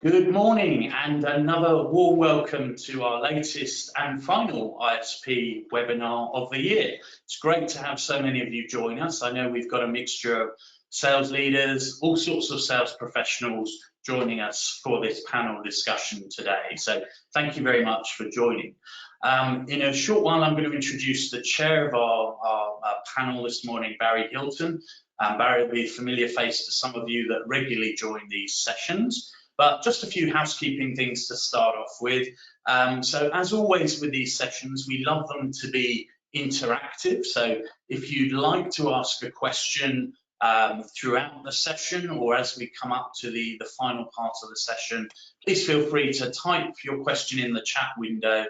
Good morning and another warm welcome to our latest and final ISP webinar of the year. It's great to have so many of you join us. I know we've got a mixture of sales leaders, all sorts of sales professionals joining us for this panel discussion today. So thank you very much for joining. In a short while, I'm going to introduce the chair of our panel this morning, Barry Hilton. Barry will be a familiar face to some of you that regularly join these sessions. But just a few housekeeping things to start off with. So as always with these sessions, we love them to be interactive. So if you'd like to ask a question throughout the session or as we come up to the final part of the session, please feel free to type your question in the chat window,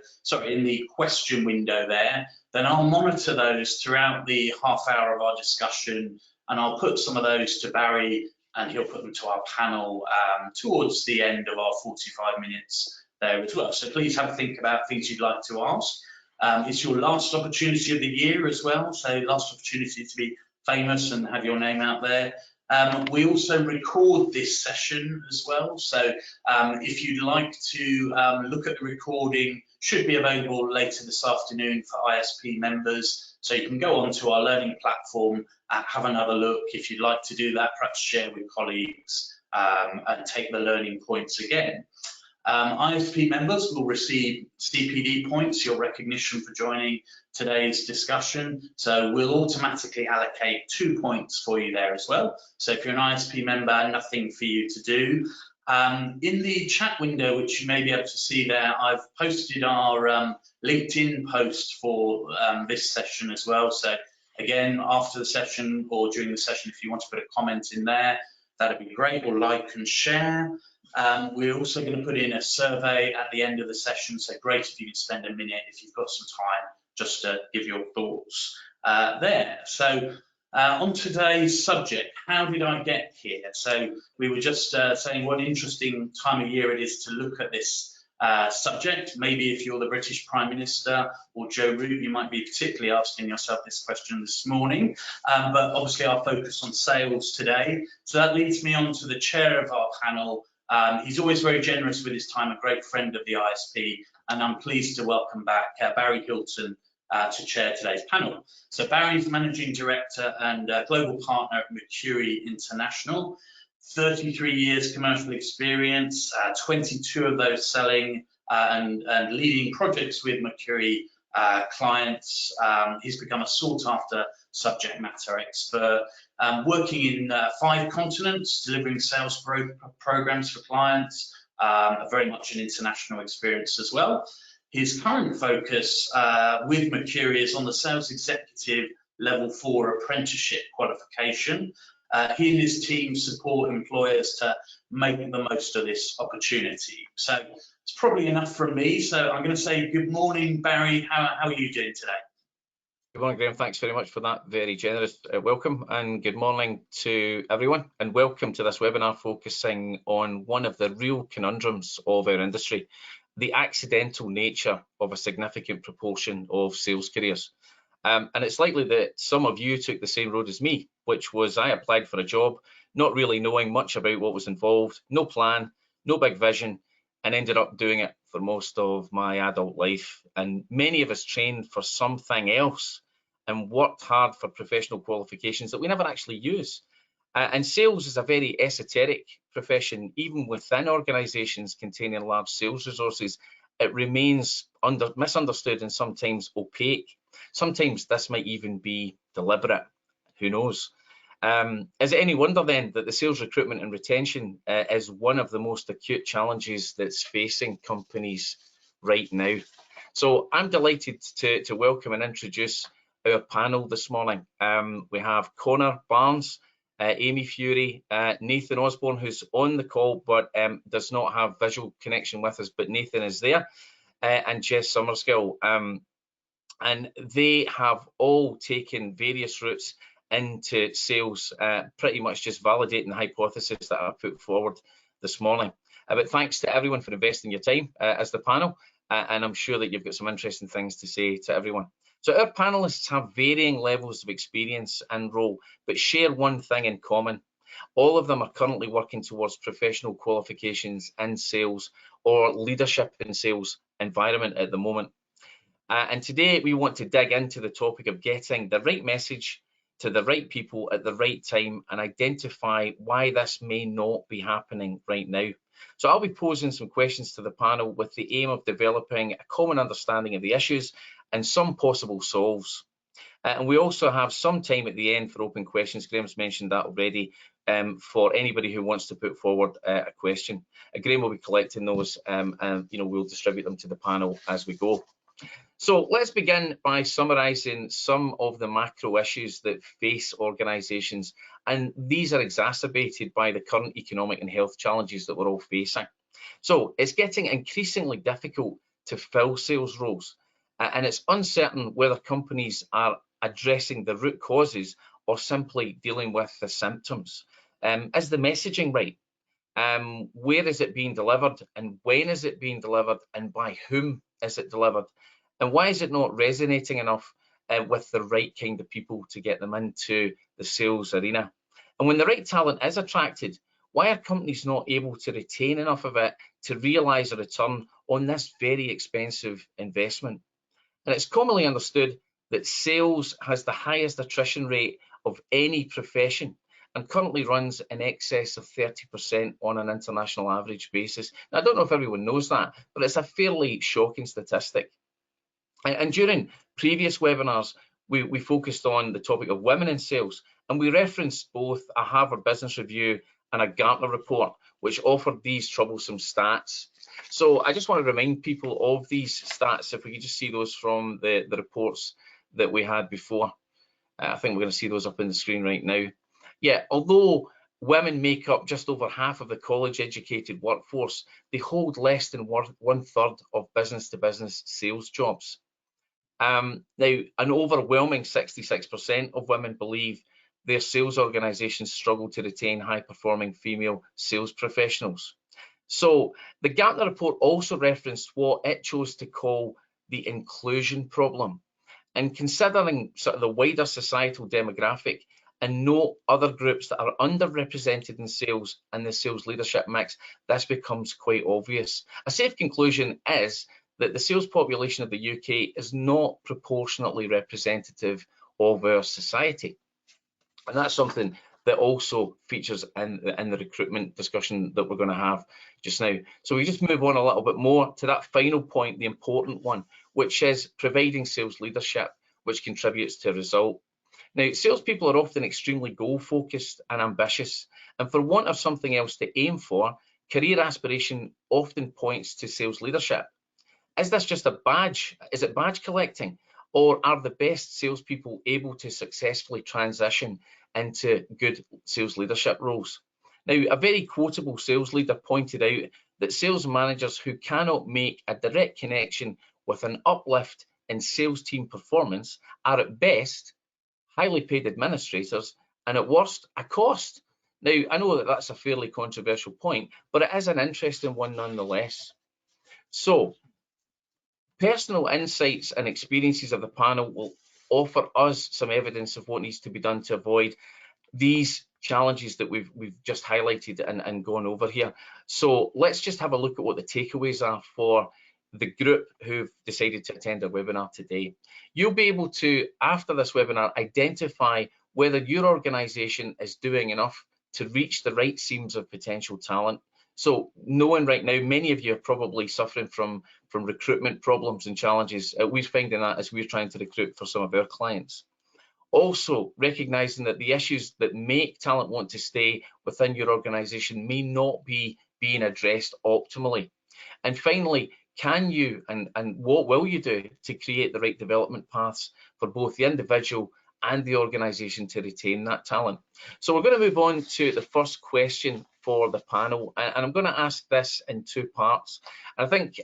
in the question window there. Then I'll monitor those throughout the half hour of our discussion, and I'll put some of those to Barry and he'll put them to our panel towards the end of our 45 minutes there as well. So please have a think about things you'd like to ask. It's your last opportunity of the year as well, so last opportunity to be famous and have your name out there. We also record this session as well, so if you'd like to look at the recording, should be available later this afternoon for ISP members. So you can go onto our learning platform and have another look. If you'd like to do that, perhaps share with colleagues and take the learning points again. ISP members will receive CPD points, your recognition for joining today's discussion. So we'll automatically allocate 2 points for you there as well. So if you're an ISP member, nothing for you to do. In the chat window, which you may be able to see there, I've posted our LinkedIn post for this session as well. So again, after the session or during the session, if you want to put a comment in there, that'd be great, or like and share. We're also going to put in a survey at the end of the session, so great if you could spend a minute if you've got some time just to give your thoughts there. So on today's subject, how did I get here? So we were just saying what an interesting time of year it is to look at this subject. Maybe if you're the British Prime Minister or Joe Root, you might be particularly asking yourself this question this morning, but obviously our focus on sales today. So that leads me on to the chair of our panel. He's always very generous with his time, a great friend of the ISP, and I'm pleased to welcome back Barry Hilton to chair today's panel. So Barry's Managing Director and Global Partner at Mercury International, 33 years commercial experience, 22 of those selling and leading projects with Mercury clients. He's become a sought-after subject matter expert, working in 5 continents, delivering sales programs for clients, very much an international experience as well. His current focus with Mercury is on the sales executive level 4 apprenticeship qualification. He and his team support employers to make the most of this opportunity. So it's probably enough from me. So I'm going to say good morning, Barry. How are you doing today? Good morning, Graham. Thanks very much for that very generous welcome, and good morning to everyone, and welcome to this webinar focusing on one of the real conundrums of our industry, the accidental nature of a significant proportion of sales careers. And it's likely that some of you took the same road as me, which was I applied for a job, not really knowing much about what was involved, no plan, no big vision, and ended up doing it for most of my adult life. And many of us trained for something else and worked hard for professional qualifications that we never actually use. And sales is a very esoteric profession. Even within organisations containing large sales resources, it remains misunderstood and sometimes opaque. Sometimes this might even be deliberate, who knows? Is it any wonder then that the sales recruitment and retention is one of the most acute challenges that's facing companies right now? So I'm delighted to welcome and introduce our panel this morning. We have Connor Barnes, Amy Fury, Nathan Osborne, who's on the call but does not have visual connection with us, but Nathan is there, and Jess Summerskill. And they have all taken various routes into sales, pretty much just validating the hypothesis that I put forward this morning. But thanks to everyone for investing your time as the panel, and I'm sure that you've got some interesting things to say to everyone. So our panelists have varying levels of experience and role, but share one thing in common. All of them are currently working towards professional qualifications in sales or leadership in sales environment at the moment. And today we want to dig into the topic of getting the right message to the right people at the right time and identify why this may not be happening right now. So I'll be posing some questions to the panel with the aim of developing a common understanding of the issues and some possible solves. And we also have some time at the end for open questions. Graham's mentioned that already, for anybody who wants to put forward a question. Graham will be collecting those, and we'll distribute them to the panel as we go. So let's begin by summarising some of the macro issues that face organisations, and these are exacerbated by the current economic and health challenges that we're all facing. So it's getting increasingly difficult to fill sales roles, and it's uncertain whether companies are addressing the root causes or simply dealing with the symptoms. Is the messaging right? Where is it being delivered, and when is it being delivered, and by whom is it delivered? And why is it not resonating enough with the right kind of people to get them into the sales arena? And when the right talent is attracted, why are companies not able to retain enough of it to realise a return on this very expensive investment? And it's commonly understood that sales has the highest attrition rate of any profession and currently runs in excess of 30% on an international average basis. Now, I don't know if everyone knows that, but it's a fairly shocking statistic. And during previous webinars, we focused on the topic of women in sales, and we referenced both a Harvard Business Review and a Gartner report, which offered these troublesome stats. So I just want to remind people of these stats, if we could just see those from the reports that we had before. I think we're going to see those up on the screen right now. Yeah, although women make up just over half of the college-educated workforce, they hold less than 1/3 of business-to-business sales jobs. Now, an overwhelming 66% of women believe their sales organisations struggle to retain high-performing female sales professionals. So the Gartner report also referenced what it chose to call the inclusion problem. And considering sort of the wider societal demographic and no other groups that are underrepresented in sales and the sales leadership mix, this becomes quite obvious. A safe conclusion is that the sales population of the UK is not proportionately representative of our society. And that's something that also features in the recruitment discussion that we're going to have just now. So we just move on a little bit more to that final point, the important one, which is providing sales leadership, which contributes to a result. Now, salespeople are often extremely goal-focused and ambitious, and for want of something else to aim for, career aspiration often points to sales leadership. Is this just a badge? Is it badge collecting? Or are the best salespeople able to successfully transition into good sales leadership roles? Now, a very quotable sales leader pointed out that sales managers who cannot make a direct connection with an uplift in sales team performance are at best highly paid administrators and at worst a cost. Now, I know that that's a fairly controversial point, but it is an interesting one nonetheless. So, personal insights and experiences of the panel will offer us some evidence of what needs to be done to avoid these challenges that we've just highlighted and gone over here. So let's just have a look at what the takeaways are for the group who've decided to attend our webinar today. You'll be able to, after this webinar, identify whether your organisation is doing enough to reach the right seams of potential talent. So knowing right now, many of you are probably suffering from recruitment problems and challenges. We're finding that as we're trying to recruit for some of our clients. Also recognising that the issues that make talent want to stay within your organisation may not be being addressed optimally. And finally, can you and what will you do to create the right development paths for both the individual and the organisation to retain that talent? So we're going to move on to the first question for the panel, and I'm going to ask this in two parts. I think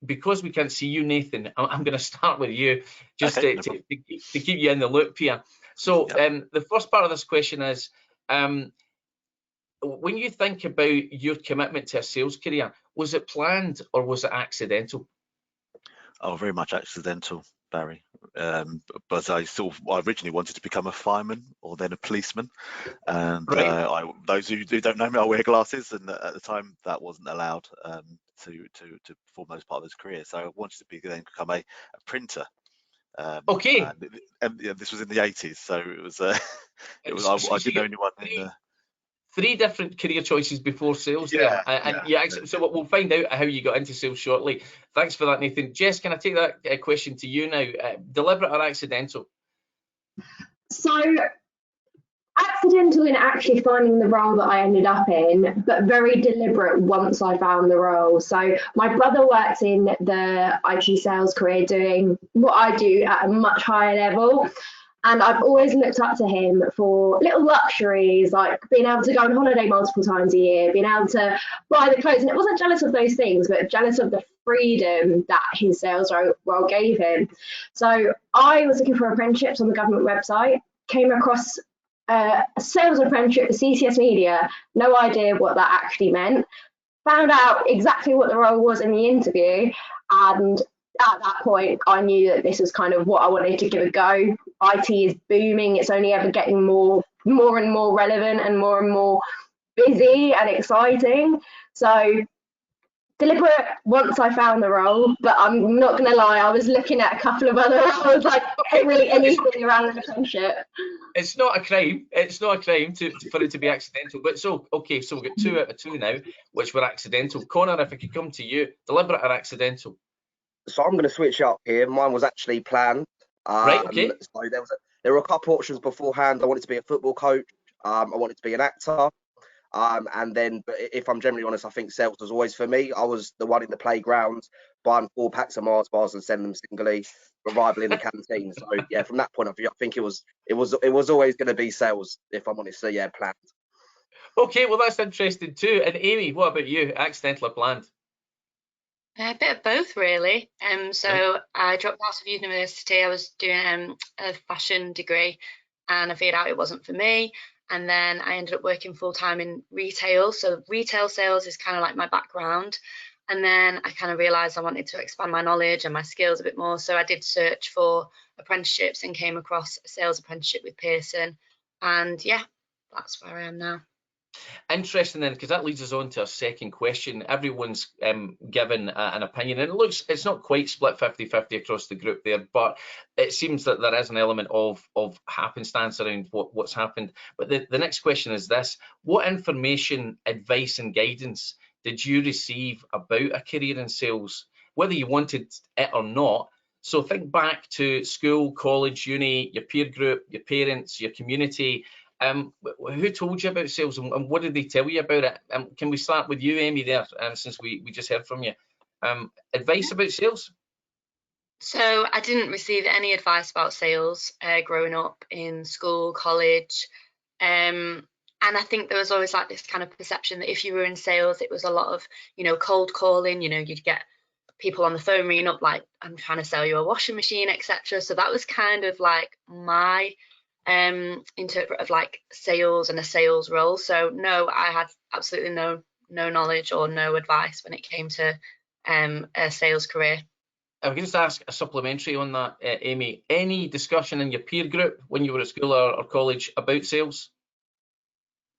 because we can't see you, Nathan, I'm going to start with you just to keep you in the loop here. So the first part of this question is, when you think about your commitment to a sales career, was it planned or was it accidental? Oh, very much accidental. Barry. But I originally wanted to become a fireman or then a policeman. And those who don't know me, I wear glasses, and at the time that wasn't allowed to perform those part of his career. So I wanted to become a printer. Okay. And this was in the 80s, so it was. I didn't know anyone in the. 3 different career choices before sales there. So we'll find out how you got into sales shortly. Thanks for that, Nathan. Jess, can I take that question to you now? Deliberate or accidental? So accidental in actually finding the role that I ended up in, but very deliberate once I found the role. So my brother works in the IT sales career doing what I do at a much higher level. And I've always looked up to him for little luxuries, like being able to go on holiday multiple times a year, being able to buy the clothes. And it wasn't jealous of those things, but jealous of the freedom that his sales role gave him. So I was looking for apprenticeships on the government website, came across a sales apprenticeship at CCS Media, no idea what that actually meant, found out exactly what the role was in the interview, and at that point, I knew that this was kind of what I wanted to give a go. IT is booming. It's only ever getting more and more relevant and more busy and exciting. So deliberate once I found the role, but I'm not going to lie, I was looking at a couple of other roles, like really anything around the apprenticeship. It's not a crime. It's not a crime for it to be accidental. But so, okay, so we've got 2 out of 2 now, which were accidental. Connor, if I could come to you, deliberate or accidental? So I'm going to switch up here. Mine was actually planned. Right, okay. So there were a couple options beforehand. I wanted to be a football coach. I wanted to be an actor. And then, but if I'm generally honest, I think sales was always for me. I was the one in the playground buying 4 packs of Mars bars and sending them singly, rival in the canteen. So yeah, from that point of view, I think it was always going to be sales, if I'm honest. So yeah, planned. Okay, well that's interesting too. And Amy, what about you? Accidental or planned? A bit of both, really. So I dropped out of university. I was doing a fashion degree, and I figured out it wasn't for me. And then I ended up working full time in retail. So retail sales is kind of like my background. And then I kind of realised I wanted to expand my knowledge and my skills a bit more. So I did search for apprenticeships and came across a sales apprenticeship with Pearson. And yeah, that's where I am now. Interesting then, because that leads us on to our second question. Everyone's given an opinion, and it's not quite split 50-50 across the group there, but it seems that there is an element of happenstance around what's happened. But the next question is this: what information, advice and guidance did you receive about a career in sales, whether you wanted it or not? So think back to school, college, uni, your peer group, your parents, your community. Who told you about sales, and what did they tell you about it? Can we start with you, Amy, there, since we just heard from you? Advice about sales? So I didn't receive any advice about sales growing up in school, college. And I think there was always like this kind of perception that if you were in sales, it was a lot of, cold calling, you'd get people on the phone ringing up like, I'm trying to sell you a washing machine, etc. So that was kind of like my interpret of like sales and a sales role. So no, I had absolutely no knowledge or no advice when it came to a sales career. I can just ask a supplementary on that, Amy. Any discussion in your peer group when you were at school or college about sales?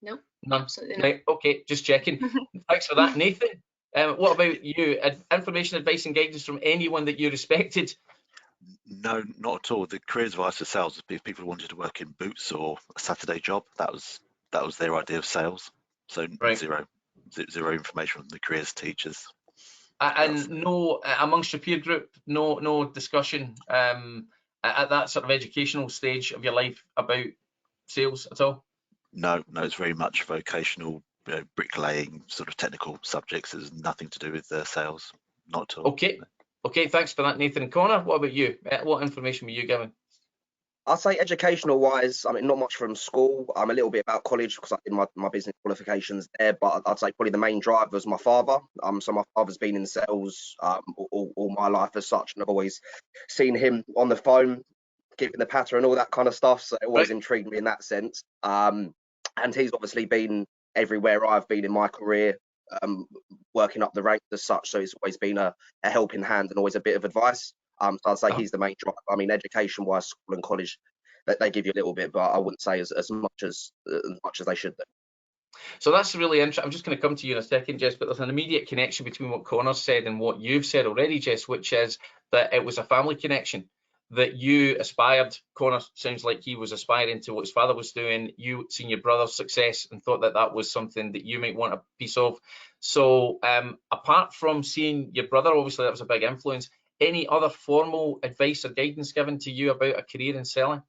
No, none. Absolutely not. Right, okay, just checking. Thanks for that, Nathan. What about you? Information, advice and guidance from anyone that you respected? No, not at all. The careers advice for sales, if people wanted to work in boots or a Saturday job, that was their idea of sales. So right. zero information from the careers teachers. And no, amongst your peer group, no discussion at that sort of educational stage of your life about sales at all? No, it's very much vocational, bricklaying, sort of technical subjects. There's nothing to do with sales, not at all. Okay, thanks for that, Nathan. And Connor, what about you? What information were you given? I'd say educational wise, I mean, not much from school. I'm a little bit about college because I did my business qualifications there, but I'd say probably the main driver was my father. So my father's been in sales all my life as such, and I've always seen him on the phone, giving the patter and all that kind of stuff. So it always intrigued me in that sense. And he's obviously been everywhere I've been in my career, working up the ranks as such. So he's always been a helping hand and always a bit of advice. So I'd say he's the main driver. I mean, education-wise, school and college, they give you a little bit, but I wouldn't say as much as they should do. So that's really interesting. I'm just going to come to you in a second, Jess, but there's an immediate connection between what Connor said and what you've said already, Jess, which is that it was a family connection, that you aspired. Connor sounds like he was aspiring to what his father was doing. You seen your brother's success and thought that that was something that you might want a piece of. So apart from seeing your brother, obviously that was a big influence, any other formal advice or guidance given to you about a career in selling?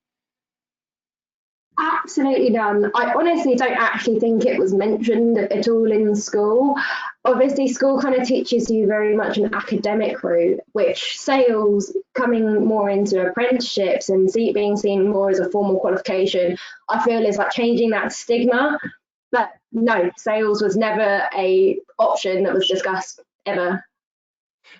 Absolutely none. I honestly don't actually think it was mentioned at all in school. Obviously, school kind of teaches you very much an academic route, which sales, coming more into apprenticeships and being seen more as a formal qualification, I feel is like changing that stigma. But no, sales was never a option that was discussed ever.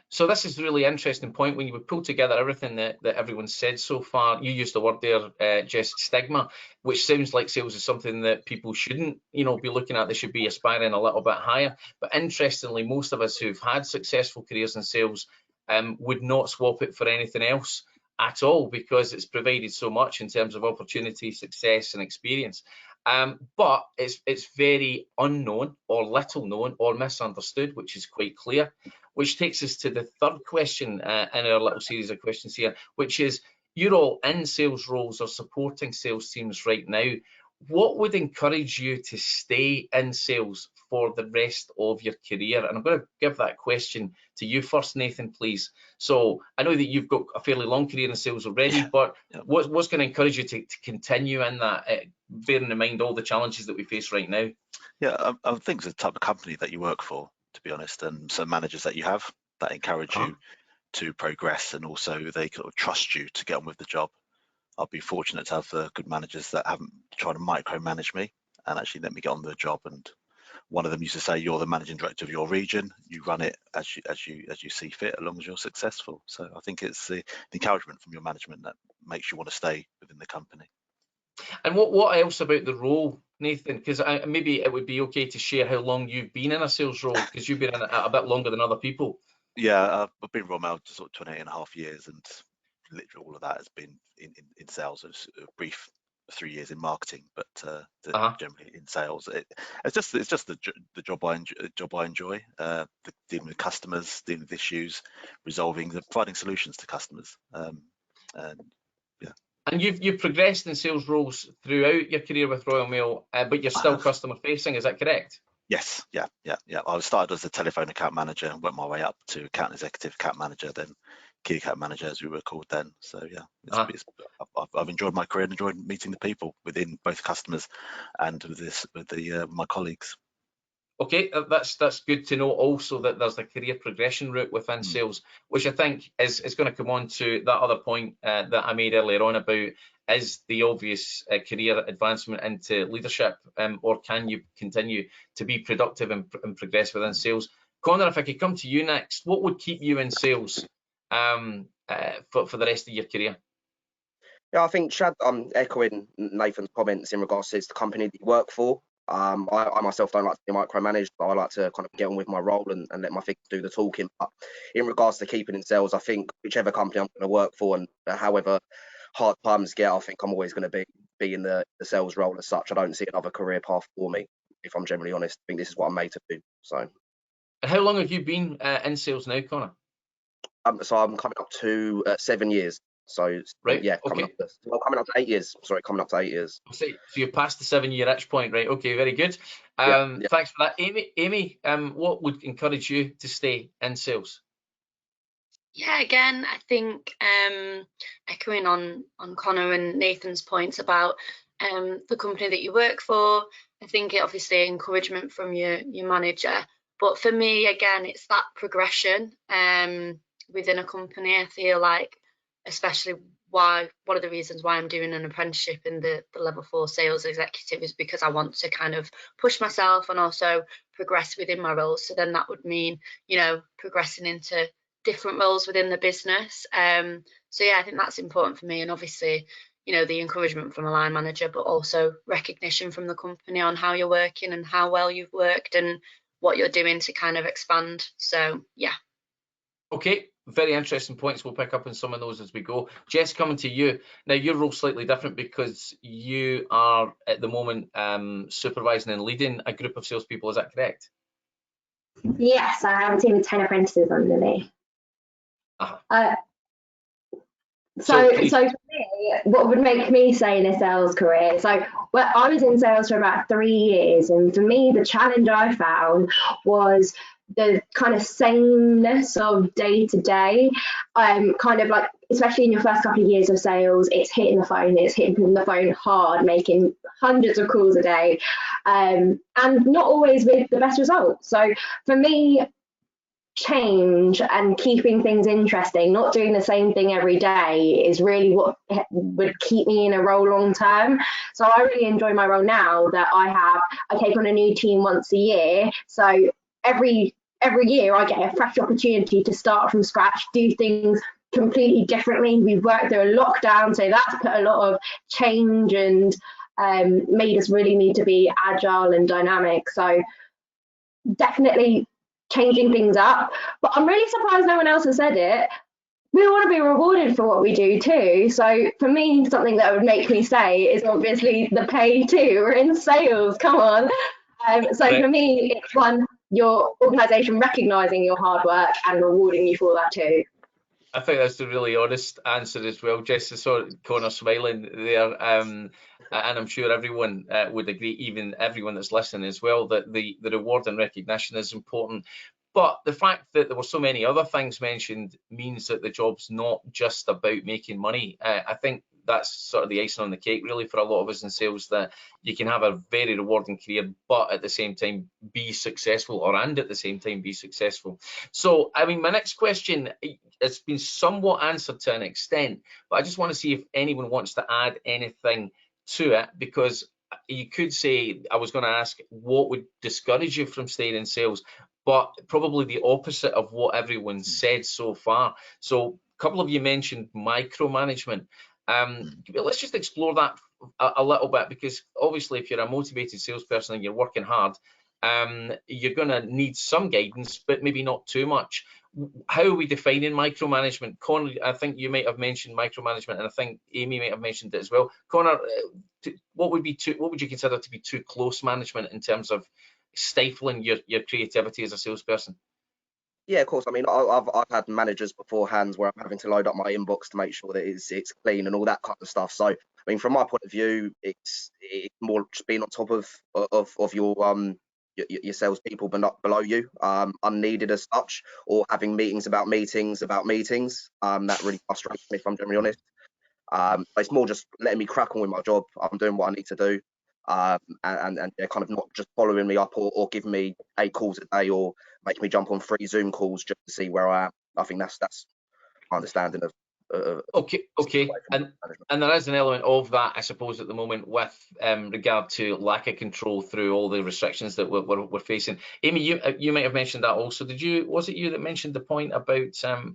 So this is a really interesting point. When you would pull together everything that everyone's said so far, you used the word there, just stigma, which sounds like sales is something that people shouldn't, be looking at. They should be aspiring a little bit higher. But interestingly, most of us who've had successful careers in sales would not swap it for anything else at all, because it's provided so much in terms of opportunity, success, and experience. But it's very unknown or little known or misunderstood, which is quite clear. Which takes us to the third question in our little series of questions here, which is, you're all in sales roles or supporting sales teams right now. What would encourage you to stay in sales for the rest of your career? And I'm going to give that question to you first, Nathan, please. So I know that you've got a fairly long career in sales already, but what's going to encourage you to continue in that, bearing in mind all the challenges that we face right now? Yeah, I think it's the type of company that you work for, to be honest, and some managers that you have that encourage you to progress, and also they kind of trust you to get on with the job. I'll be fortunate to have good managers that haven't tried to micromanage me and actually let me get on the job. And one of them used to say, "You're the managing director of your region. You run it as you see fit, as long as you're successful." So I think it's the encouragement from your management that makes you want to stay within the company. And what else about the role, Nathan? Because maybe it would be okay to share how long you've been in a sales role, because you've been in it a bit longer than other people. Yeah, I've been Royal Mail sort of 28.5 years, and literally all of that has been in sales. It's a brief 3 years in marketing, but generally in sales. It's just the job I enjoy. Dealing with customers, dealing with issues, providing solutions to customers. And you've progressed in sales roles throughout your career with Royal Mail, but you're still customer facing, is that correct? Yes, yeah. I started as a telephone account manager and went my way up to account executive, account manager, then key account manager, as we were called then. So yeah, I've enjoyed my career and enjoyed meeting the people within both customers and with my colleagues. Okay, that's good to know also, that there's a career progression route within sales, which I think is going to come on to that other point that I made earlier on about, is the obvious career advancement into leadership, or can you continue to be productive and progress within sales? Connor, if I could come to you next, what would keep you in sales for the rest of your career? Yeah, I think, Chad, I'm echoing Nathan's comments in regards to the company that you work for. I myself don't like to be micromanaged, but I like to kind of get on with my role and let my figures do the talking. But in regards to keeping in sales, I think whichever company I'm going to work for, and however hard times get, I think I'm always going to be in the sales role as such. I don't see another career path for me, if I'm generally honest. I think this is what I'm made to do. So. And how long have you been in sales now, Connor? So I'm coming up to 7 years. So right, yeah, coming up to 8 years. Sorry, coming up to 8 years. So you're past the 7-year itch point, right? Okay, very good. Thanks for that, Amy. What would encourage you to stay in sales? Yeah, again, I think echoing on Connor and Nathan's points about the company that you work for, I think it obviously encouragement from your manager. But for me, again, it's that progression within a company. I feel like, especially one of the reasons why I'm doing an apprenticeship in the level 4 sales executive is because I want to kind of push myself and also progress within my roles. So then that would mean, progressing into different roles within the business. So yeah, I think that's important for me. And obviously, the encouragement from a line manager, but also recognition from the company on how you're working and how well you've worked and what you're doing to kind of expand. So yeah. Okay, very interesting points. We'll pick up on some of those as we go. Jess, coming to you. Now, your role's slightly different because you are at the moment supervising and leading a group of salespeople. Is that correct? Yes, I have a team of 10 apprentices under me. So for me, what would make me stay in a sales career? So I was in sales for about 3 years, and for me, the challenge I found was the kind of sameness of day to day. Kind of like, especially in your first couple of years of sales, it's hitting the phone hard, making hundreds of calls a day, and not always with the best results. So for me, change and keeping things interesting, not doing the same thing every day, is really what would keep me in a role long term. So I really enjoy my role now that I take on a new team once a year. So every year I get a fresh opportunity to start from scratch, do things completely differently. We've worked through a lockdown, so that's put a lot of change and made us really need to be agile and dynamic. So definitely changing things up, but I'm really surprised no one else has said it. We want to be rewarded for what we do too. So for me, something that would make me stay is obviously the pay too. We're in sales, come on. So for me, it's your organisation recognising your hard work and rewarding you for that too. I think that's a really honest answer as well, Jess. I saw Connor smiling there, and I'm sure everyone would agree, even everyone that's listening as well, that the reward and recognition is important. But the fact that there were so many other things mentioned means that the job's not just about making money. I think that's sort of the icing on the cake, really, for a lot of us in sales, that you can have a very rewarding career, but at the same time be successful, and at the same time be successful. So, I mean, my next question, it's been somewhat answered to an extent, but I just want to see if anyone wants to add anything to it, because you could say, I was going to ask, what would discourage you from staying in sales? But probably the opposite of what everyone said so far. So a couple of you mentioned micromanagement. Let's just explore that a little bit, because obviously if you're a motivated salesperson and you're working hard, you're going to need some guidance, but maybe not too much. How are we defining micromanagement? Connor, I think you might have mentioned micromanagement, and I think Amy might have mentioned it as well. Connor, what would you consider to be too close management in terms of stifling your creativity as a salesperson? Yeah, of course. I mean, I've had managers beforehand where I'm having to load up my inbox to make sure that it's clean and all that kind of stuff. So, I mean, from my point of view, it's more just being on top of your salespeople, but not below you, unneeded as such, or having meetings about meetings. That really frustrates me, if I'm generally honest. It's more just letting me crack on with my job. I'm doing what I need to do. And they're kind of not just following me up or giving me 8 calls a day or making me jump on 3 Zoom calls just to see where I am. I think that's my understanding of okay. And there is an element of that, I suppose, at the moment with regard to lack of control through all the restrictions that we're facing. Amy, you might have mentioned that also. Was it you that mentioned the point about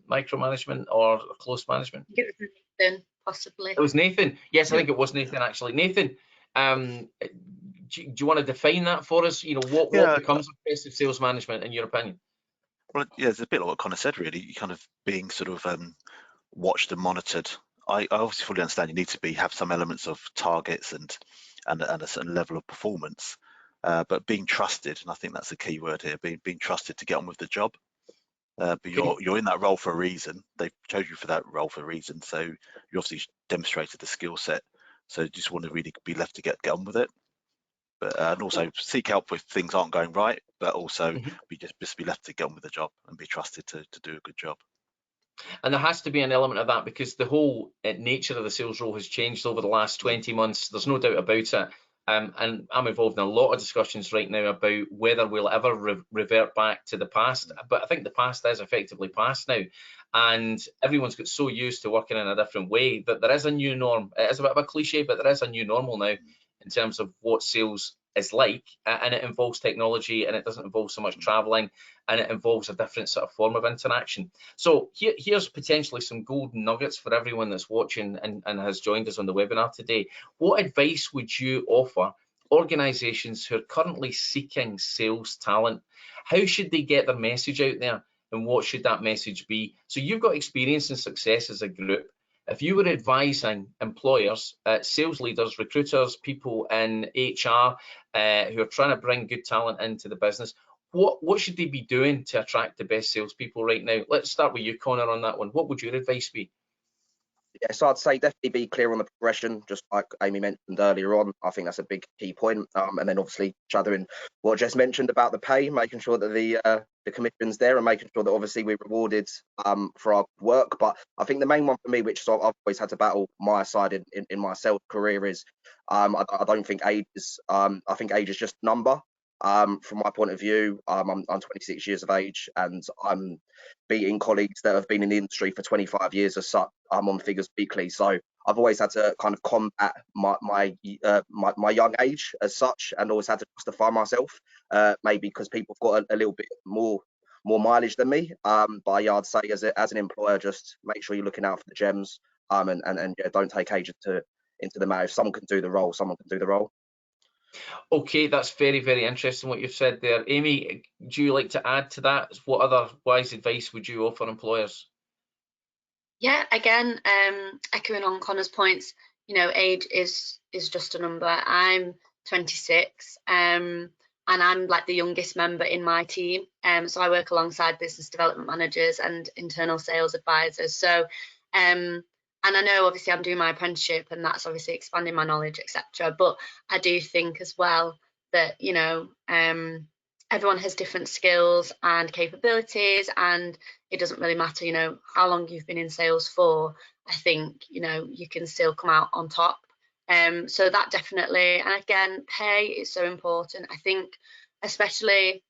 micromanagement or close management? It was Nathan, possibly. It was Nathan. Yes, I think it was Nathan, actually. Nathan, do you want to define that for us? You know, what becomes effective sales management in your opinion? Well, yeah, it's a bit like what Connor said, really. You kind of being sort of watched and monitored. I obviously fully understand you need to have some elements of targets and a certain level of performance, but being trusted, and I think that's the key word here, being trusted to get on with the job. But you're in that role for a reason. They chose you for that role for a reason, so you obviously demonstrated the skill set. So you just want to really be left to get on with it. But and also seek help if things aren't going right, but also just be left to get on with the job and be trusted to do a good job. And there has to be an element of that, because the whole nature of the sales role has changed over the last 20 months. There's no doubt about it. And I'm involved in a lot of discussions right now about whether we'll ever revert back to the past. But I think the past is effectively past now. And everyone's got so used to working in a different way that there is a new norm. It is a bit of a cliche, but there is a new normal now in terms of what sales is like, and it involves technology, and it doesn't involve so much traveling, and it involves a different sort of form of interaction. So here's potentially some golden nuggets for everyone that's watching and has joined us on the webinar today. What advice would you offer organizations who are currently seeking sales talent? How should they get their message out there? and what should that message be? So you've got experience and success as a group. If you were advising employers, sales leaders, recruiters, people in HR who are trying to bring good talent into the business, what should they be doing to attract the best salespeople right now? Let's start with you, Connor, on that one. What would your advice be? Yeah, so I'd say definitely be clear on the progression, just like Amy mentioned earlier on. I think that's a big key point. And then obviously shadowing what Jess mentioned about the pay, making sure that the commission's there and making sure that obviously we're rewarded for our work. But I think the main one for me, which I've always had to battle my side in my sales career, is I don't think age is I think age is just a number. From my point of view, I'm 26 years of age and I'm beating colleagues that have been in the industry for 25 years as such. I'm on figures weekly, so I've always had to kind of combat my young age as such, and always had to justify myself, maybe because people have got a little bit more mileage than me. But yeah, I'd say as an employer, just make sure you're looking out for the gems, and yeah, don't take age into the mouth. Someone can do the role, someone can do the role. Okay, that's very, very interesting what you've said there. Amy, do you like to add to that? What other wise advice would you offer employers? Yeah, again, echoing on Connor's points, you know, age is just a number. I'm 26, and I'm like the youngest member in my team. So I work alongside business development managers and internal sales advisors. So, and I know obviously I'm doing my apprenticeship, and that's obviously expanding my knowledge, etc. But I do think as well that, you know, everyone has different skills and capabilities, and it doesn't really matter, you know, how long you've been in sales for. I think, you know, you can still come out on top. So that definitely, and again, pay is so important. I think especially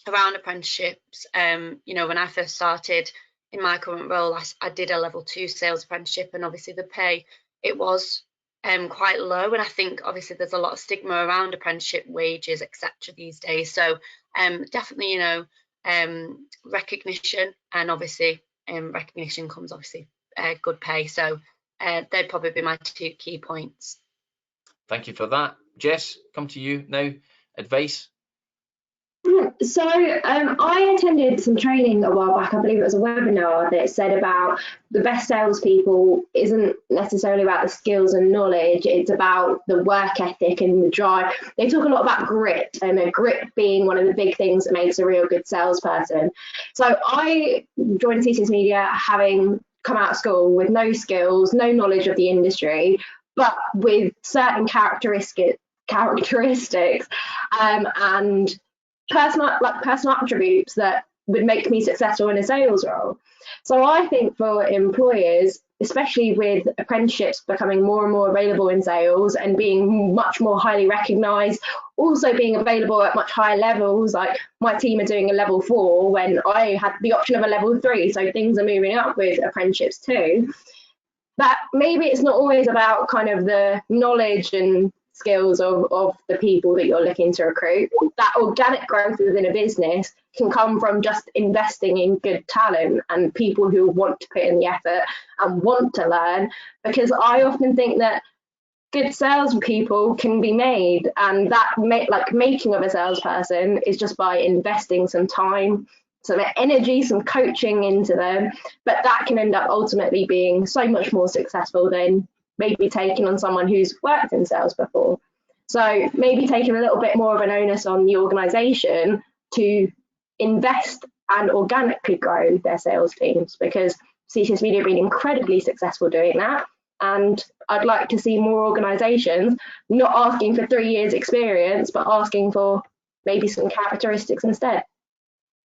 around apprenticeships, you know, when I first started in my current role, I did a level 2 sales apprenticeship, and obviously the pay, it was quite low, and I think obviously there's a lot of stigma around apprenticeship wages, etc. these days. So definitely, you know, recognition, and obviously recognition comes obviously good pay. So they'd probably be my 2 key points. Thank you for that. Jess, come to you now. Advice? So I attended some training a while back. I believe it was a webinar that said about the best salespeople isn't necessarily about the skills and knowledge. It's about the work ethic and the drive. They talk a lot about grit, and grit being one of the big things that makes a real good salesperson. So I joined CCS Media having come out of school with no skills, no knowledge of the industry, but with certain characteristics and personal attributes that would make me successful in a sales role. So I think for employers, especially with apprenticeships becoming more and more available in sales and being much more highly recognised, also being available at much higher levels, like my team are doing a level 4 when I had the option of a level 3, so things are moving up with apprenticeships too. But maybe it's not always about kind of the knowledge and skills of the people that you're looking to recruit. That organic growth within a business can come from just investing in good talent and people who want to put in the effort and want to learn, because I often think that good salespeople can be made, and that making of a salesperson is just by investing some time, some energy, some coaching into them. But that can end up ultimately being so much more successful than maybe taking on someone who's worked in sales before. So maybe taking a little bit more of an onus on the organisation to invest and organically grow their sales teams, because CCS Media have been incredibly successful doing that. And I'd like to see more organisations not asking for 3 years experience, but asking for maybe some characteristics instead.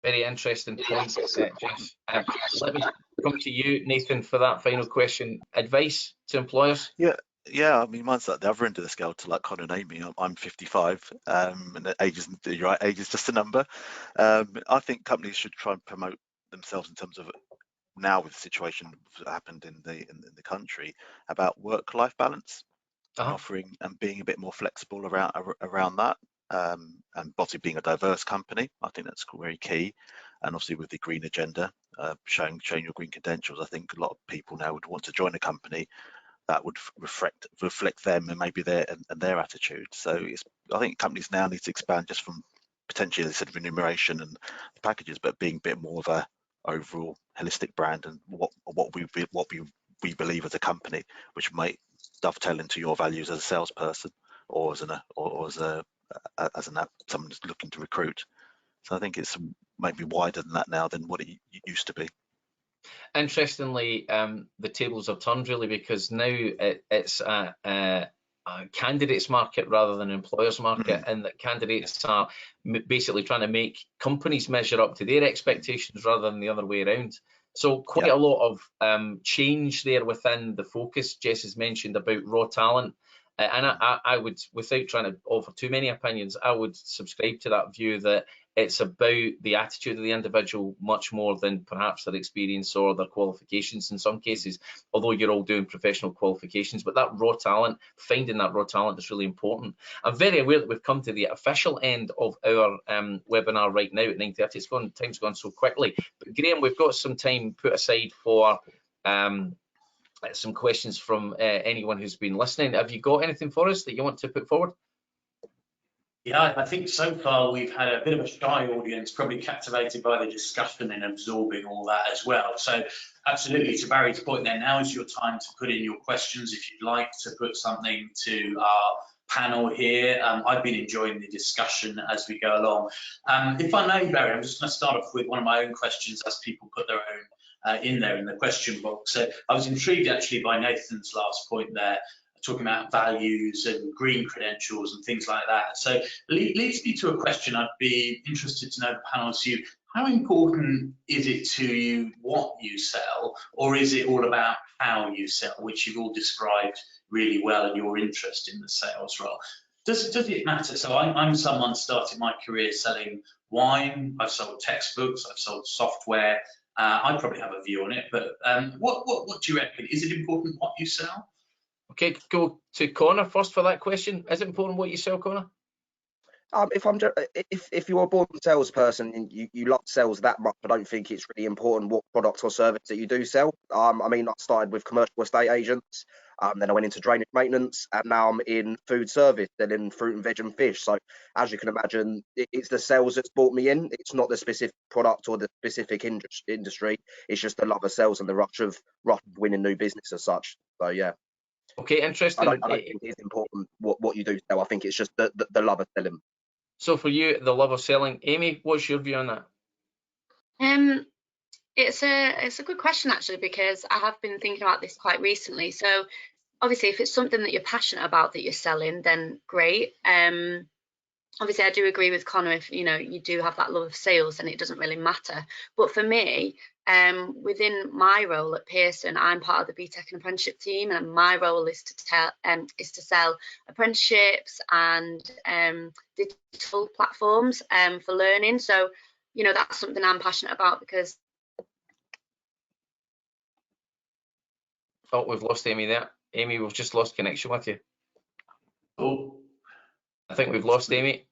Very interesting point, Jeff. Let me come to you, Nathan, for that final question. Advice to employers? Yeah. I mean, mine's at the other end of the scale to like Connor and Amy. I'm 55, and age isn't, you're right, age is just a number. I think companies should try and promote themselves in terms of now with the situation that happened in the country about work-life balance, and offering and being a bit more flexible around that. And obviously being a diverse company, I think that's very key. And obviously with the green agenda, showing your green credentials, I think a lot of people now would want to join a company that would reflect them and maybe their attitude. So I think companies now need to expand just from potentially, as I said, remuneration and the packages, but being a bit more of a overall holistic brand and what we believe as a company, which might dovetail into your values as a salesperson or as someone who's looking to recruit. So I think it's maybe wider than that now than what it used to be. Interestingly, the tables have turned really, because now it's a candidates market rather than employers market, and that candidates are basically trying to make companies measure up to their expectations rather than the other way around. So quite a lot of change there within the focus. Jess has mentioned about raw talent, and I would, without trying to offer too many opinions, I would subscribe to that view that it's about the attitude of the individual much more than perhaps their experience or their qualifications in some cases, although you're all doing professional qualifications. But that raw talent, finding that raw talent is really important. I'm very aware that we've come to the official end of our webinar right now at 9:30. Time's gone so quickly. But Graham, we've got some time put aside for some questions from anyone who's been listening. Have you got anything for us that you want to put forward? Yeah, I think so far we've had a bit of a shy audience, probably captivated by the discussion and absorbing all that as well. So absolutely, to Barry's point there, now is your time to put in your questions if you'd like to put something to our panel here. I've been enjoying the discussion as we go along. If I may, Barry, I'm just going to start off with one of my own questions as people put their own in there in the question box. So I was intrigued actually by Nathan's last point there, talking about values and green credentials and things like that. So leads me to a question I'd be interested to know the panel's view. How important is it to you what you sell, or is it all about how you sell, which you've all described really well in your interest in the sales role? Does it matter? So I'm someone started my career selling wine. I've sold textbooks, I've sold software. I probably have a view on it, but what do you reckon? Is it important what you sell? Okay, go to Connor first for that question. Is it important what you sell, Connor? If you're a born salesperson and you love sales that much, I don't think it's really important what product or service that you do sell. I mean, I started with commercial estate agents, then I went into drainage maintenance, and now I'm in food service, then in fruit and veg and fish. So as you can imagine, it's the sales that's brought me in. It's not the specific product or the specific industry. It's just the love of sales and the rush of winning new business as such. So yeah. Okay, interesting. I don't think it's important what you do sell. I think it's just the love of selling. So for you, the love of selling. Amy, what's your view on that? It's a good question actually, because I have been thinking about this quite recently. So obviously, if it's something that you're passionate about that you're selling, then great. Obviously, I do agree with Connor. If you do have that love of sales, then it doesn't really matter. But for me, within my role at Pearson, I'm part of the BTEC and apprenticeship team, and my role is to sell apprenticeships and digital platforms for learning. So that's something I'm passionate about because. Oh, we've lost Amy there. Amy, we've just lost connection with you. Oh, I think we've lost Amy.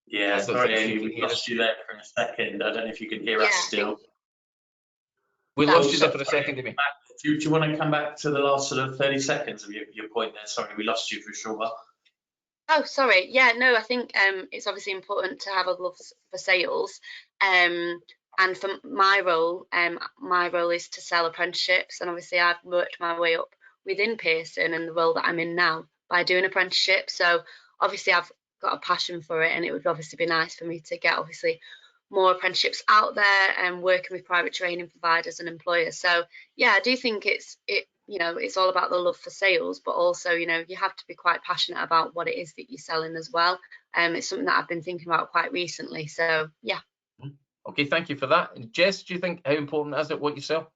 Yeah, sorry, Amy, we lost you there for a second. I don't know if you can hear us still. We lost you there for a second, Amy. Do you want to come back to the last sort of 30 seconds of your point there? Sorry, we lost you for a short while. Oh, sorry. Yeah, no, I think it's obviously important to have a love for sales. And for my role is to sell apprenticeships. And obviously I've worked my way up within Pearson and the role that I'm in now by doing apprenticeships. So obviously I've got a passion for it, and it would obviously be nice for me to get obviously more apprenticeships out there and working with private training providers and employers. So yeah, I do think it's all about the love for sales, but also you have to be quite passionate about what it is that you're selling as well. It's something that I've been thinking about quite recently. So yeah. Okay, thank you for that. Jess, do you think how important is it what you sell?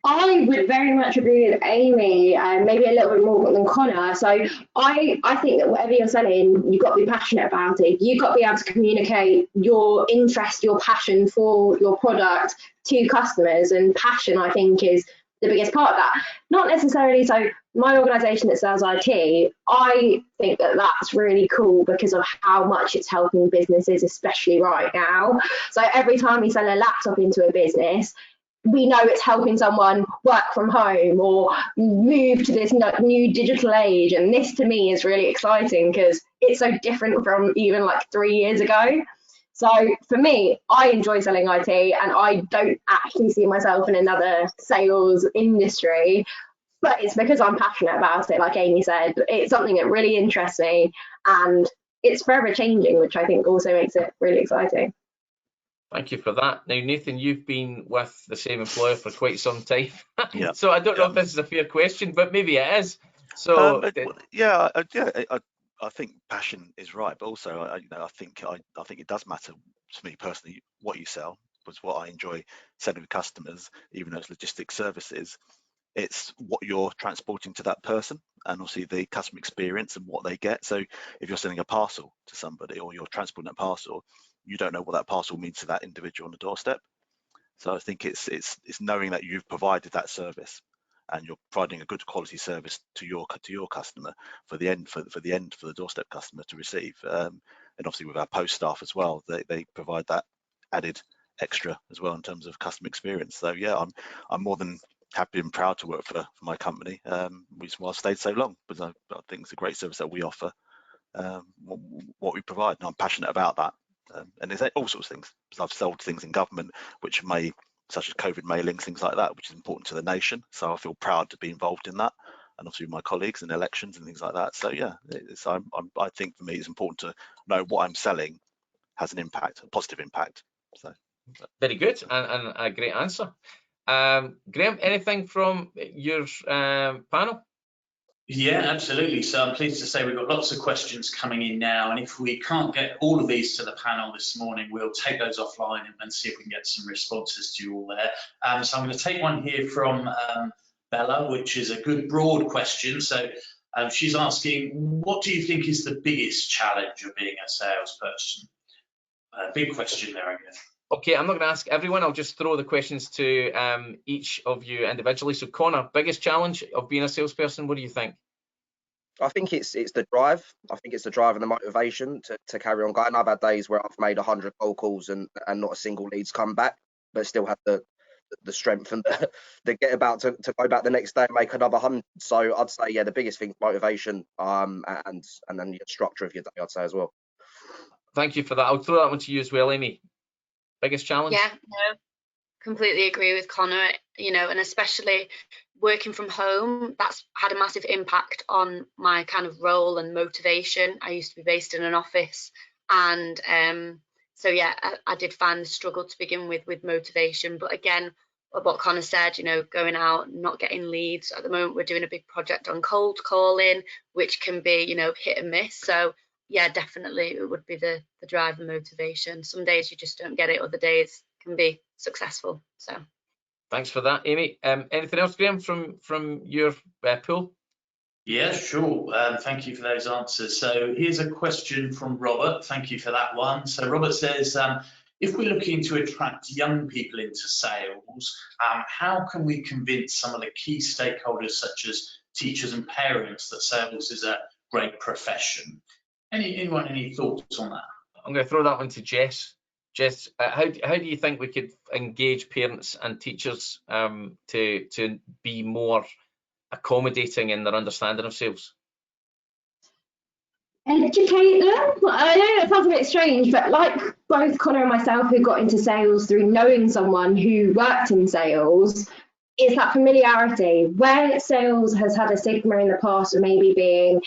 I would very much agree with Amy, maybe a little bit more than Connor. So I think that whatever you're selling, you've got to be passionate about it. You've got to be able to communicate your interest, your passion for your product to customers, and passion, I think, is the biggest part of that. Not necessarily, so my organisation that sells IT, I think that that's really cool because of how much it's helping businesses, especially right now. So every time we sell a laptop into a business, we know it's helping someone work from home or move to this new digital age. And this to me is really exciting because it's so different from even like 3 years ago. So for me, I enjoy selling IT, and I don't actually see myself in another sales industry, but it's because I'm passionate about it. Like Amy said, it's something that really interests me, and it's forever changing, which I think also makes it really exciting. Thank you for that. Now, Nathan, you've been with the same employer for quite some time. Yeah. So I don't know if this is a fair question, but maybe it is. So I think passion is right, but also I think it does matter to me personally what you sell, was what I enjoy selling with customers, even though it's logistics services. It's what you're transporting to that person, and obviously the customer experience and what they get. So if you're sending a parcel to somebody, or you're transporting a parcel, you don't know what that parcel means to that individual on the doorstep. So I think it's knowing that you've provided that service, and you're providing a good quality service to your customer for the doorstep customer to receive. And obviously with our post staff as well, they provide that added extra as well in terms of customer experience. So yeah, I'm more than happy and proud to work for my company, which is why I've stayed so long, because I think it's a great service that we offer, what we provide, and I'm passionate about that. And there's all sorts of things, because I've sold things in government which such as COVID mailings, things like that, which is important to the nation. So I feel proud to be involved in that, and obviously with my colleagues in elections and things like that. So yeah, I think for me it's important to know what I'm selling has an impact, a positive impact. So very good, and a great answer. Graham, anything from your panel? Yeah, absolutely. So I'm pleased to say we've got lots of questions coming in now, and if we can't get all of these to the panel this morning, we'll take those offline and see if we can get some responses to you all there. So I'm going to take one here from Bella, which is a good broad question. So she's asking, what do you think is the biggest challenge of being a salesperson? Big question there, Agnes. Okay, I'm not going to ask everyone. I'll just throw the questions to each of you individually. So Connor, biggest challenge of being a salesperson, what do you think? I think it's the drive. I think it's the drive and the motivation to carry on going. I've had days where I've made 100 cold calls and not a single lead's come back, but still have the strength and the get about to go back the next day and make another 100. So I'd say, yeah, the biggest thing is motivation, and then your structure of your day, I'd say as well. Thank you for that. I'll throw that one to you as well, Amy. Biggest challenge? Yeah, no, completely agree with Connor, and especially working from home, that's had a massive impact on my kind of role and motivation. I used to be based in an office, and so yeah, I did find the struggle to begin with motivation. But again, what Connor said, going out, not getting leads. At the moment, we're doing a big project on cold calling, which can be, hit and miss. So yeah, definitely it would be the drive and motivation. Some days you just don't get it, other days can be successful. So thanks for that, Amy. Anything else, Graham, from your pool? Yeah, sure. Thank you for those answers. So here's a question from Robert. Thank you for that one. So Robert says, if we're looking to attract young people into sales, how can we convince some of the key stakeholders, such as teachers and parents, that sales is a great profession? Anyone, any thoughts on that? I'm going to throw that one to Jess. Jess, how do you think we could engage parents and teachers to be more accommodating in their understanding of sales? Educate them. I know that sounds a bit strange, but like both Connor and myself who got into sales through knowing someone who worked in sales, is that familiarity. Where sales has had a stigma in the past of maybe being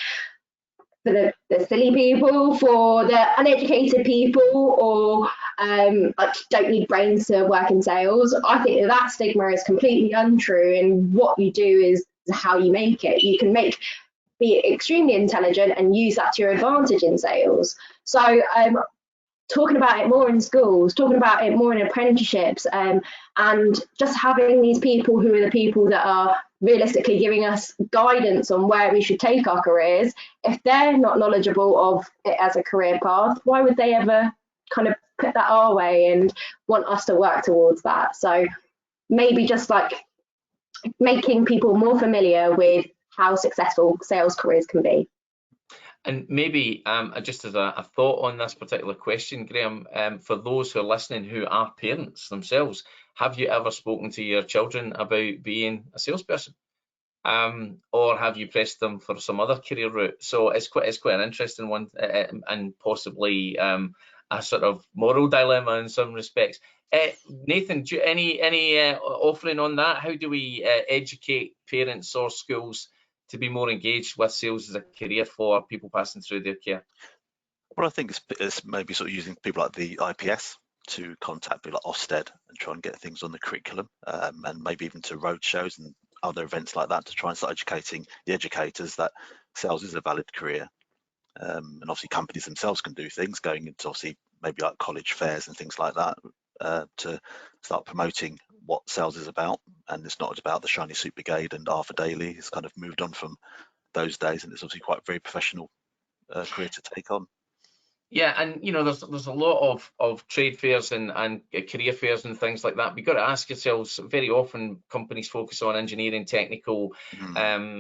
for the silly people, for the uneducated people, or like don't need brains to work in sales, I think that stigma is completely untrue, and what you do is how you make it. You can be extremely intelligent and use that to your advantage in sales. So talking about it more in schools, talking about it more in apprenticeships, and just having these people who are the people that are realistically giving us guidance on where we should take our careers. If they're not knowledgeable of it as a career path, why would they ever kind of put that our way and want us to work towards that? So maybe just like making people more familiar with how successful sales careers can be. And maybe just as a thought on this particular question, Graham, for those who are listening who are parents themselves, have you ever spoken to your children about being a salesperson? Or have you pressed them for some other career route? So it's quite an interesting one, and possibly a sort of moral dilemma in some respects. Nathan, do you, any offering on that? How do we educate parents or schools to be more engaged with sales as a career for people passing through their care? Well, I think it's maybe sort of using people like the IPS to contact people like Ofsted and try and get things on the curriculum, and maybe even to road shows and other events like that to try and start educating the educators that sales is a valid career. And obviously companies themselves can do things, going into obviously maybe like college fairs and things like that, to start promoting what sales is about. And it's not about the shiny suit brigade and Arthur Daly. It's kind of moved on from those days, and it's obviously quite a very professional career to take on. Yeah, and you know, there's a lot of trade fairs and career fairs and things like that. We've got to ask yourselves, very often companies focus on engineering, technical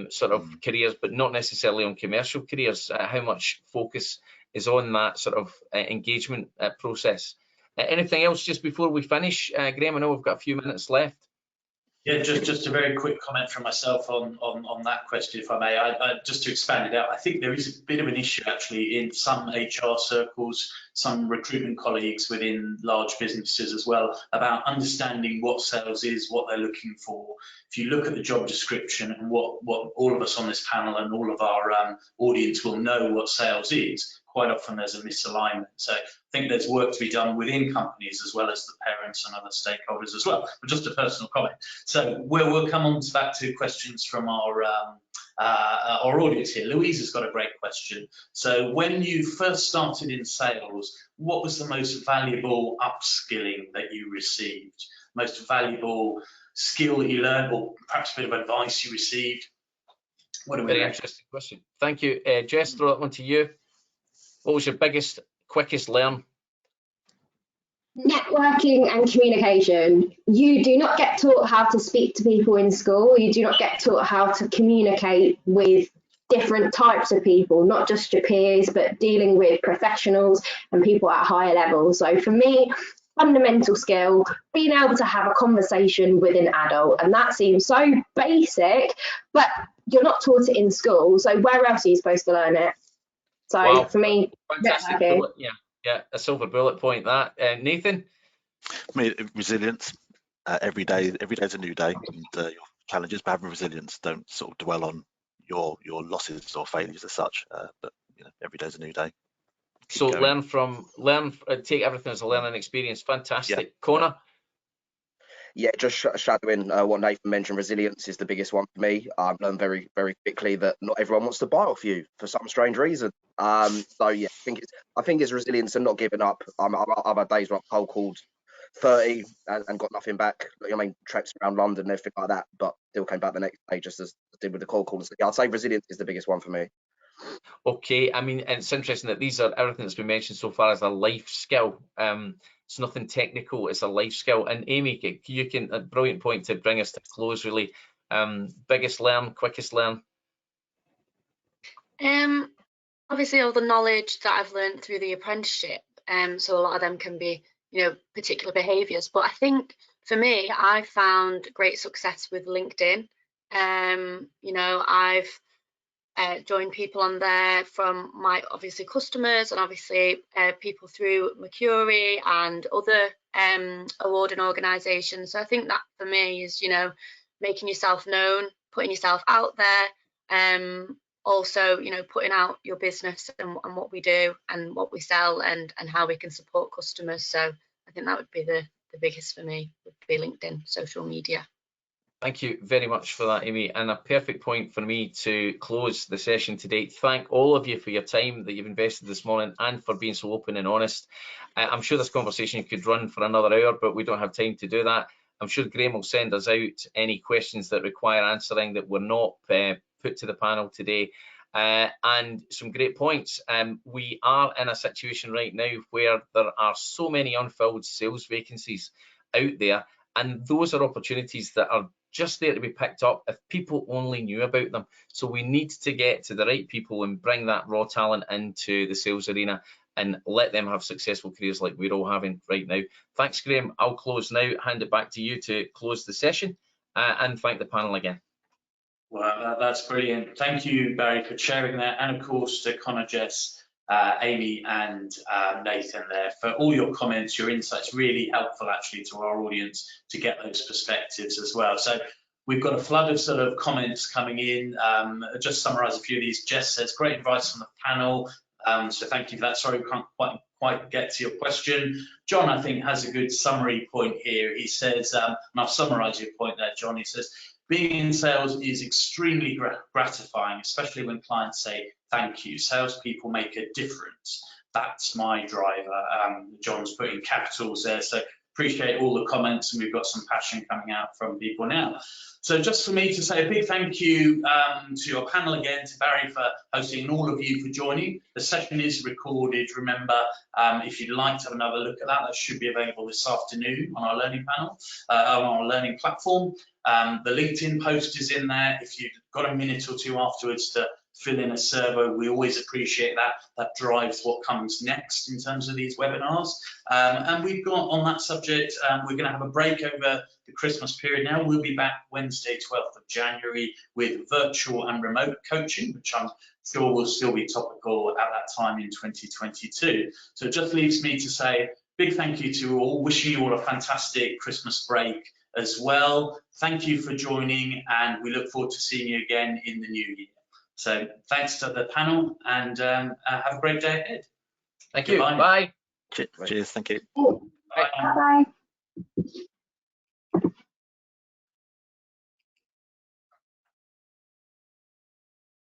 sort of careers, but not necessarily on commercial careers. How much focus is on that sort of engagement process? Anything else just before we finish? Graham, I know we've got a few minutes left. Yeah, just a very quick comment from myself on that question, if I may. I just to expand it out, I think there is a bit of an issue actually in some HR circles, some recruitment colleagues within large businesses as well, about understanding what sales is, what they're looking for. If you look at the job description and what all of us on this panel and all of our audience will know what sales is, quite often there's a misalignment. So I think there's work to be done within companies as well as the parents and other stakeholders as well. But just a personal comment. So we'll come on back to questions from our audience here. Louise has got a great question. So when you first started in sales, what was the most valuable upskilling that you received? Most valuable skill that you learned, or perhaps a bit of advice you received? What do we Very interesting question. Thank you. Jess, throw that one to you. What was your biggest, quickest learn? Networking and communication. You do not get taught how to speak to people in school. You do not get taught how to communicate with different types of people, not just your peers, but dealing with professionals and people at a higher level. So for me, fundamental skill, being able to have a conversation with an adult. And that seems so basic, but you're not taught it in school. So where else are you supposed to learn it? So wow. For me, fantastic. Yeah, a silver bullet point. That Nathan. For me, resilience. Every day is a new day, and your challenges. But having resilience, don't sort of dwell on your losses or failures as such. But you know, every day is a new day. So learn, take everything as a learning experience. Fantastic, yeah. Connor. Yeah, just shadowing what Nathan mentioned, resilience is the biggest one for me. I've learned very, very quickly that not everyone wants to buy off you for some strange reason. So yeah, I think it's resilience and not giving up. I've had days where I've cold called 30 and got nothing back. I mean, trips around London and everything like that, but still came back the next day just as I did with the cold call. So yeah, I'd say resilience is the biggest one for me. Okay, I mean, and it's interesting that these are everything that's been mentioned so far as a life skill. It's nothing technical, it's a life skill. And Amy, you can, a brilliant point to bring us to close really. Biggest learn, quickest learn? Obviously all the knowledge that I've learned through the apprenticeship, so a lot of them can be, you know, particular behaviours. But I think for me, I found great success with LinkedIn. You know, I've joined people on there from my obviously customers and obviously people through Mercury and other awarding organisations. So I think that for me is, you know, making yourself known, putting yourself out there, also, you know, putting out your business and what we do and what we sell and how we can support customers. So I think that would be the biggest for me, would be LinkedIn, social media. Thank you very much for that, Amy, and a perfect point for me to close the session today. Thank all of you for your time that you've invested this morning and for being so open and honest. I'm sure this conversation could run for another hour, but we don't have time to do that. I'm sure Graham will send us out any questions that require answering that were not put to the panel today. And some great points. We are in a situation right now where there are so many unfilled sales vacancies out there, and those are opportunities that are just there to be picked up if people only knew about them. So we need to get to the right people and bring that raw talent into the sales arena and let them have successful careers like we're all having right now. Thanks, Graham. I'll close now, hand it back to you to close the session, and thank the panel again. Well, that's brilliant. Thank you, Barry, for sharing that. And of course, to Connor, Jess, Amy and Nathan there for all your comments, your insights, really helpful actually to our audience to get those perspectives as well. So we've got a flood of sort of comments coming in. Just summarise a few of these. Jess says, great advice from the panel. So thank you for that. Sorry, we can't quite get to your question. John, I think, has a good summary point here. He says, and I'll summarise your point there, John. He says, being in sales is extremely gratifying, especially when clients say thank you. Salespeople make a difference. That's my driver. John's putting capitals there, so appreciate all the comments, and we've got some passion coming out from people now. So just for me to say a big thank you to your panel again, to Barry for hosting, and all of you for joining. The session is recorded. Remember, if you'd like to have another look at that, that should be available this afternoon on our learning panel, on our learning platform. The LinkedIn post is in there. If you've got a minute or two afterwards to fill in a survey, we always appreciate that. That drives what comes next in terms of these webinars. And we've got on that subject, we're going to have a break over the Christmas period now. We'll be back Wednesday, 12th of January with virtual and remote coaching, which I'm sure will still be topical at that time in 2022. So it just leaves me to say big thank you to you all, wishing you all a fantastic Christmas break as well. Thank you for joining, and we look forward to seeing you again in the new year. So thanks to the panel, and have a great day ahead. Thank you. Goodbye. Bye. Cheers. Thank you. Bye. Bye.